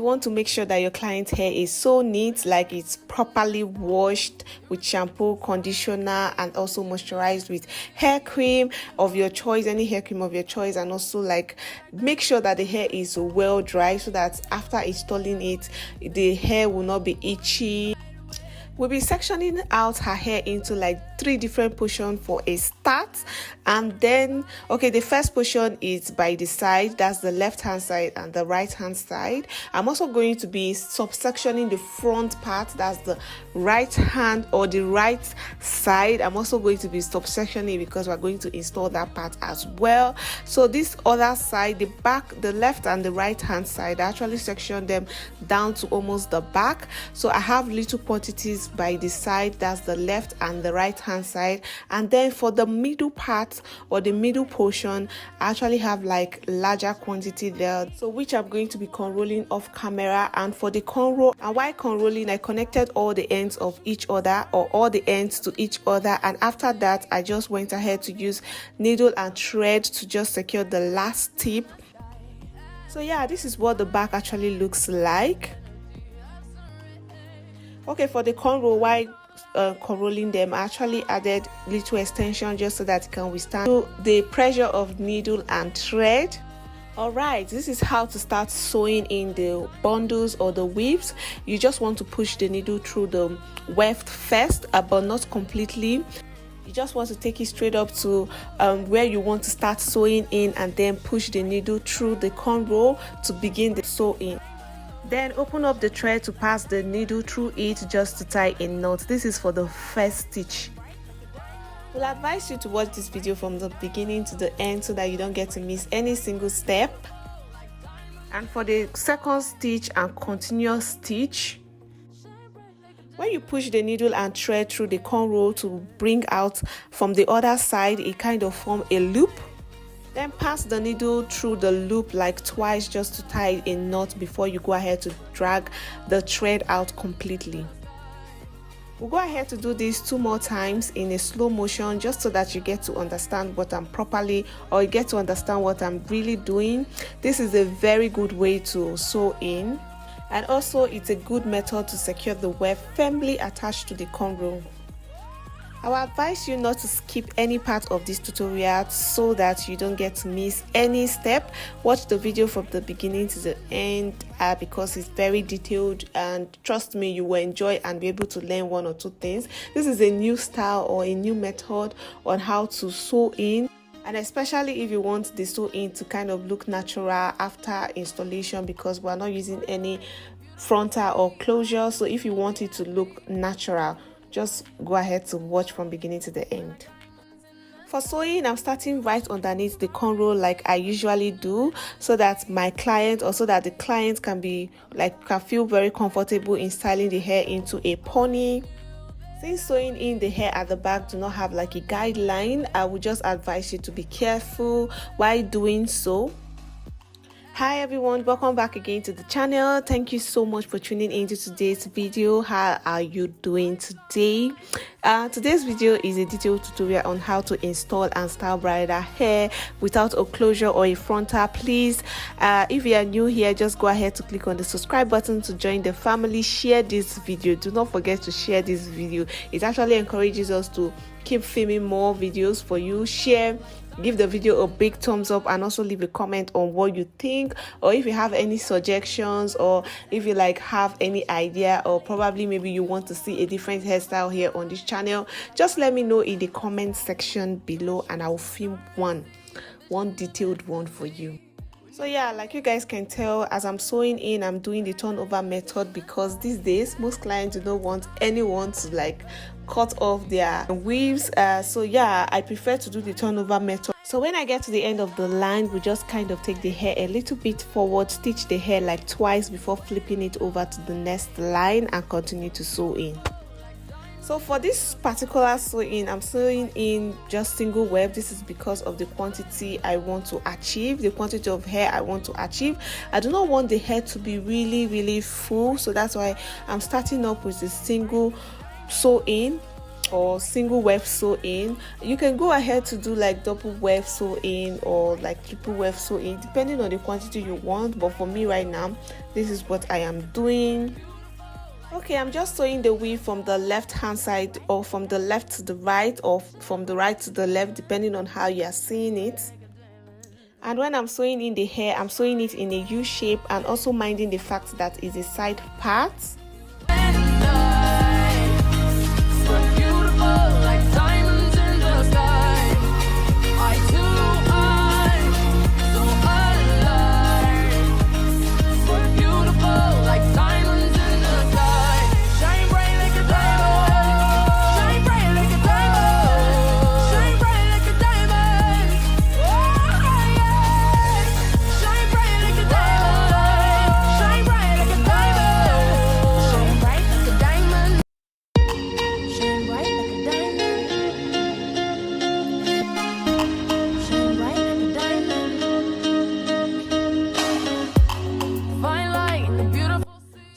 want to make sure that your client's hair is so neat, like it's properly washed with shampoo, conditioner, and also moisturized with hair cream of your choice, any hair cream of your choice, and also like make sure that the hair is well dry so that after installing it, the hair will not be itchy. We'll be sectioning out her hair into like 3 different portions for a start. And then, okay, the first portion is by the side, that's the left hand side and the right hand side. I'm also going to be subsectioning the front part, that's the right hand or the right side. I'm also going to be subsectioning because we're going to install that part as well. So this other side, the back, the left and the right hand side, I actually section them down to almost the back. So I have little quantities by the side, that's the left and the right hand side, and then for the middle part or the middle portion, I actually have like larger quantity there, so which I'm going to be cornrolling off camera. And for the cornrow, and while cornrolling, I connected all the ends of each other, or all the ends to each other, and after that I just went ahead to use needle and thread to just secure the last tip. So yeah, this is what the back actually looks like. Okay, for the cornrow, while cornrolling them, I actually added little extension just so that it can withstand the pressure of needle and thread. Alright, this is how to start sewing in the bundles or the weaves. You just want to push the needle through the weft first, but not completely. You just want to take it straight up to where you want to start sewing in, and then push the needle through the cornrow to begin the sewing. Then open up the thread to pass the needle through it just to tie a knot. This is for the first stitch. We'll advise you to watch this video from the beginning to the end so that you don't get to miss any single step. And for the second stitch and continuous stitch, when you push the needle and thread through the cornrow to bring out from the other side, it kind of forms a loop. Then pass the needle through the loop like twice just to tie a knot before you go ahead to drag the thread out completely. We'll go ahead to do this 2 more times in a slow motion just so that you get to understand what I'm properly, or you get to understand what I'm really doing. This is a very good way to sew in, and also it's a good method to secure the weft firmly attached to the cornrow. I will advise you not to skip any part of this tutorial so that you don't get to miss any step. Watch the video from the beginning to the end because it's very detailed, and trust me, you will enjoy and be able to learn 1 or 2 things. This is a new style or a new method on how to sew in, and especially if you want the sew in to kind of look natural after installation, because we're not using any frontal or closure. So if you want it to look natural, just go ahead to watch from beginning to the end. For sewing, I'm starting right underneath the cornrow like I usually do, so that my client, or so that the client can feel very comfortable in styling the hair into a pony. Since sewing in the hair at the back do not have like a guideline, I would just advise you to be careful while doing so. Hi everyone, welcome back again to the channel. Thank you so much for tuning into today's video. How are you doing today? Today's video is a detailed tutorial on how to install and style bridal hair without a closure or a frontal. Please, if you are new here, just go ahead to click on the subscribe button to join the family. Share this video. Do not forget to share this video. It actually encourages us to keep filming more videos for you. Share, give the video a big thumbs up, and also leave a comment on what you think, or if you have any suggestions, or if you have any idea, or probably maybe you want to see a different hairstyle here on this channel. Just let me know in the comment section below, and I'll film one detailed one for you. So yeah, like you guys can tell, as I'm sewing in, I'm doing the turnover method because these days most clients do not want anyone to cut off their weaves. So yeah, I prefer to do the turnover method. So when I get to the end of the line, we just kind of take the hair a little bit forward, stitch the hair twice before flipping it over to the next line, and continue to sew in. So for this particular sewing, I'm sewing in just single web. This is because of the quantity I want to achieve, the quantity of hair I want to achieve. I do not want the hair to be really full, so that's why I'm starting up with a single sew in. or single weft sew in. You can go ahead to do like double weft sew in or like triple weft sew in, depending on the quantity you want, but for me right now this is what I am doing. Okay, I'm just sewing the weave from the left hand side, or from the left to the right, or from the right to the left, depending on how you are seeing it. And when I'm sewing in the hair, I'm sewing it in a U shape, and also minding the fact that it's a side part.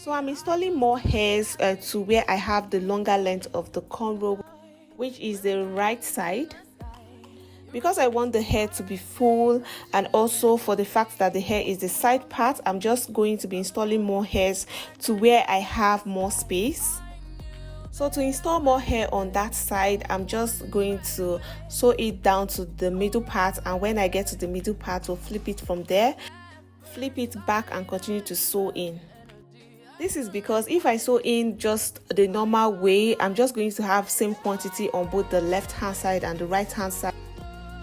So I'm installing more hairs to where I have the longer length of the cornrow, which is the right side, because I want the hair to be full, and also for the fact that the hair is the side part. I'm just going to be installing more hairs to where I have more space. So to install more hair on that side, I'm just going to sew it down to the middle part, and when I get to the middle part, we'll flip it from there, flip it back, and continue to sew in. This is because if I sew in just the normal way, I'm just going to have same quantity on both the left hand side and the right hand side.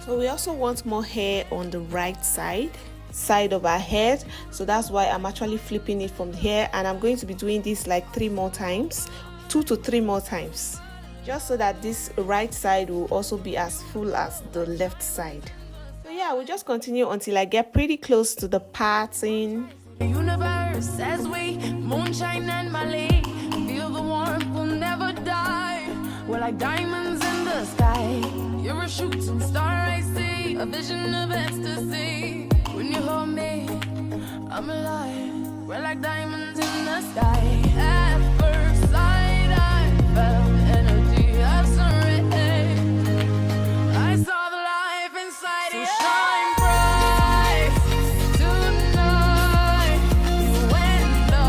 So we also want more hair on the right side of our head, so that's why I'm actually flipping it from here, and I'm going to be doing this like 3 more times, 2 to 3 more times, just so that this right side will also be as full as the left side. So yeah, we'll just continue until I get pretty close to the parting. The universe as we moonshine and Mali, feel the warmth, will never die. We're like diamonds in the sky. You're a shooting star, I see a vision of ecstasy. When you hold me, I'm alive. We're like diamonds in the sky. At first sight, I felt energy of surrender. I saw the life inside you. So shine bright tonight, you and I.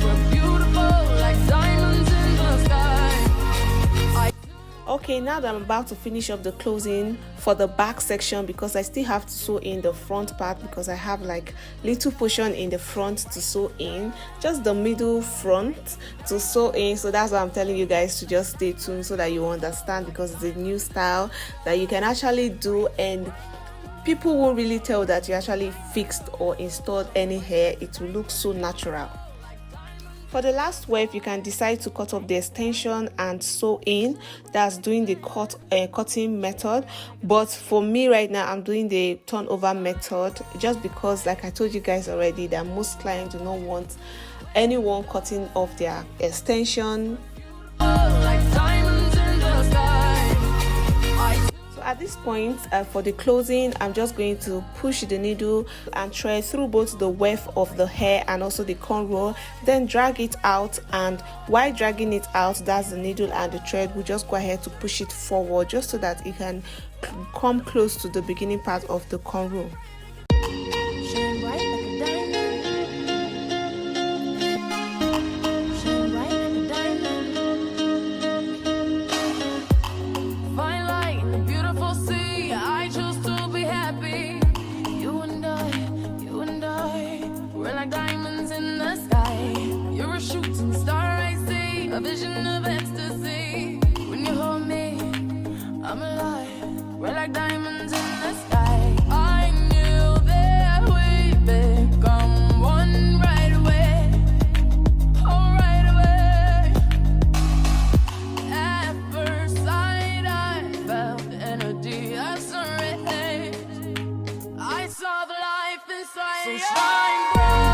We're beautiful like diamonds in the sky. Okay, now that I'm about to finish up the closing for the back section, because I still have to sew in the front part, because I have like little portion in the front to sew in, just the middle front to sew in. So that's why I'm telling you guys to just stay tuned so that you understand, because it's a new style that you can actually do, and people won't really tell that you actually fixed or installed any hair. It will look so natural. For the last weft, you can decide to cut off the extension and sew in. That's doing the cutting method. But for me right now, I'm doing the turnover method, just because, like I told you guys already, that most clients do not want anyone cutting off their extension. At this point, for the closing, I'm just going to push the needle and thread through both the weft of the hair and also the cornrow, then drag it out, and while dragging it out, that's the needle and the thread, we just go ahead to push it forward just so that it can come close to the beginning part of the cornrow. A vision of ecstasy. When you hold me, I'm alive. We're like diamonds in the sky. I knew that we'd become one right away. Oh, right away. At first sight, I felt the energy of surrender. I saw the life inside. So shine bright.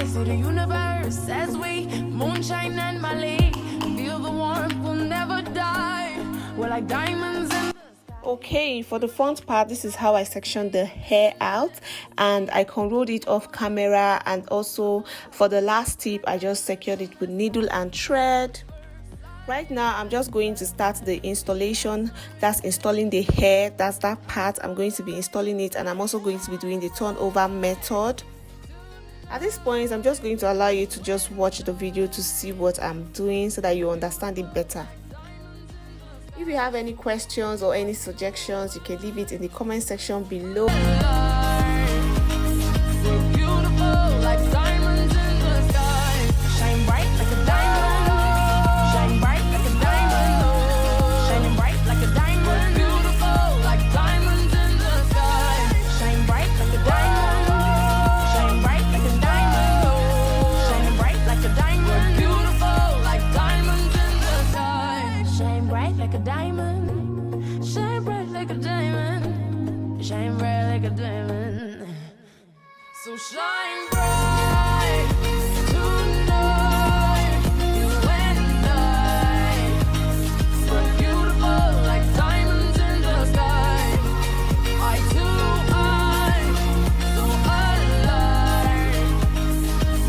rise to the universe as we moonshine and Mali. Feel the warmth, we'll never die. We're like diamonds in the sky. Okay, for the front part, this is how I sectioned the hair out, and I cornrowed it off camera. And also for the last tip, I just secured it with needle and thread. Right now I'm just going to start the installation. That's installing the hair. That's that part. I'm going to be installing it, and I'm also going to be doing the turnover method. At this point, I'm just going to allow you to just watch the video to see what I'm doing so that you understand it better. If you have any questions or any suggestions, you can leave it in the comment section below. We're beautiful like diamonds in the sky. Shine bright like a diamond. Shine bright like a diamond. Shining bright like a diamond. We're beautiful like diamonds in the sky. Shine bright like a diamond. Shine bright like a diamond. Shining bright like a diamond. We're beautiful like diamonds in the sky. Shine bright like a diamond. Shine bright like a diamond. Shine bright like a diamond. So shine bright tonight, you and I. We're beautiful like diamonds in the sky. Eye to eye, so alive.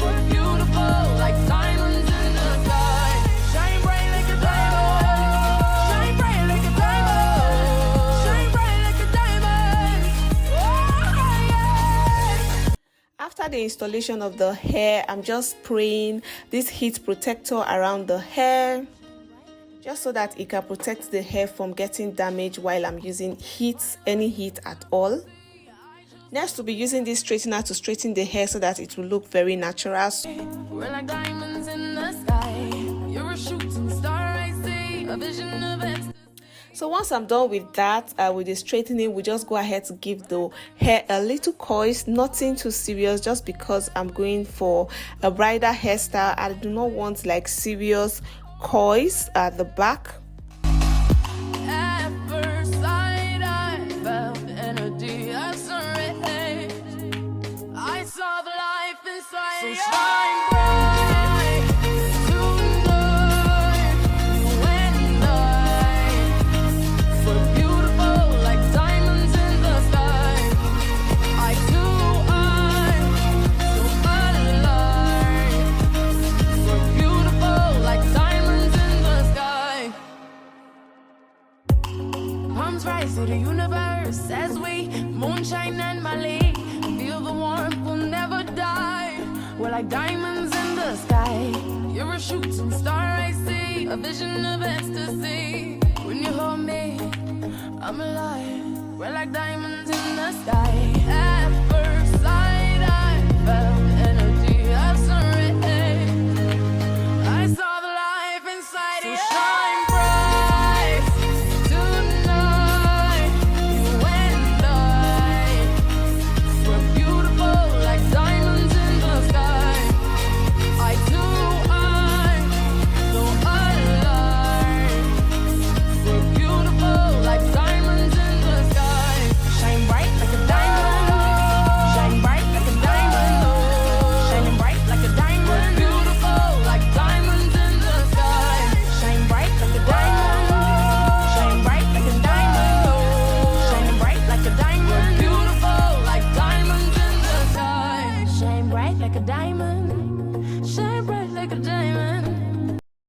We're beautiful like diamonds in the sky. Shine bright like a diamond. Shine bright like a diamond. Shine bright like a diamond. Oh, yeah. After the installation of the hair, I'm just spraying this heat protector around the hair, just so that it can protect the hair from getting damaged while I'm using any heat at all. Next, we'll be using this straightener to straighten the hair so that it will look very natural. We're like diamonds in the sky. You're a shooting star, I see. A vision of ecstasy. So once I'm done with that, with the straightening, we just go ahead to give the hair a little coils, nothing too serious, just because I'm going for a bridal hairstyle. I do not want like serious coils at the back. At first sight, I felt the energy of surrender. I saw the life inside. So shine bright tonight, you and I. We're beautiful like diamonds in the sky. Eye to eye, so alive. We're beautiful like diamonds in the sky. Palms rise to the universe as we moonshine and Mali. Feel the warmth, we'll never die. We're like diamonds in the sky. You're a shooting star, I see. A vision of ecstasy. When you hold me, I'm alive. We're like diamonds in the sky. At first sight, I felt the energy of surrender. I saw the life inside you. Shine bright tonight, you and I. We're beautiful like diamonds in the sky. Eye to eye, so alive. We're beautiful like diamonds in the sky. Shine bright like a diamond. Shine bright like a diamond. Shining bright like a diamond. We're beautiful like diamonds in the sky. Shine bright like a diamond. Shine bright like a diamond. Shining bright like a diamond. We're beautiful like diamonds in the sky. Shine bright like a diamond.